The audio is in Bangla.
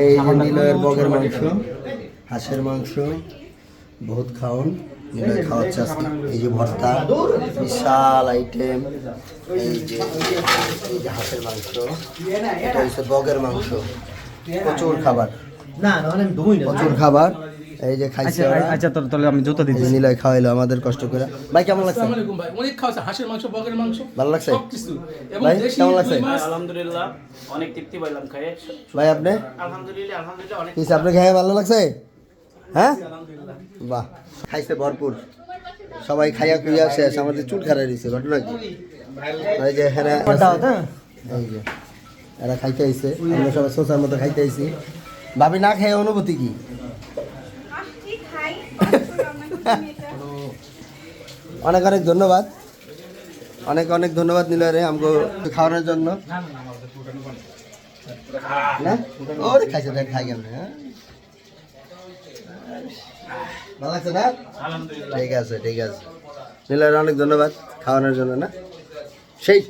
এই যে নিলয়ের বগের মাংস, হাঁসের মাংস, বহুত খাওন নিলয় খাওয়াচ্ছে আজকে। এই যে ভর্তা, বিশাল আইটেম। এই যে হাঁসের মাংস, এটা হচ্ছে বগের মাংস। প্রচুর খাবার, প্রচুর খাবার। এই যে খাইছে ওরা। আচ্ছা তাহলে আমি জুতো দিই। নিলয় খাওয়াইলো আমাদের কষ্ট করে। ভাই কেমন লাগছে? ভাই অনেক খাওয়া হাঁসের মাংস, বগের মাংস, ভালো লাগছে? সবকিছু। এবং ভাই দেশি কেমন লাগছে? আলহামদুলিল্লাহ অনেক তৃপ্তি পাইলাম খাইয়ে। ভাই আপনি আলহামদুলিল্লাহ অনেক কি আপনি খেয়ে ভালো লাগছে? হ্যাঁ, বাহ, খাইছে ভরপুর। সবাই খাইয়া খুইয়া শেষ, আমাদের চুল খারাই দিছে। ঘটনা কি? এই যে হ্যাঁ, এই যে এরা খাইতে আইছে, আমরা সবাই সোসার মতো খাইতে আইছি। ভাবি না খেয়ে অনুভূতি কি? অনেক অনেক ধন্যবাদ, অনেক অনেক ধন্যবাদ নিলয় রে আমাকে খাওয়ানোর জন্য। না ওরে খাইছে, দেখ খাই কেমন। হ্যাঁ, ভালো লাগছে না? ঠিক আছে ঠিক আছে, নিলয়ের অনেক ধন্যবাদ খাওয়ানোর জন্য। না সেই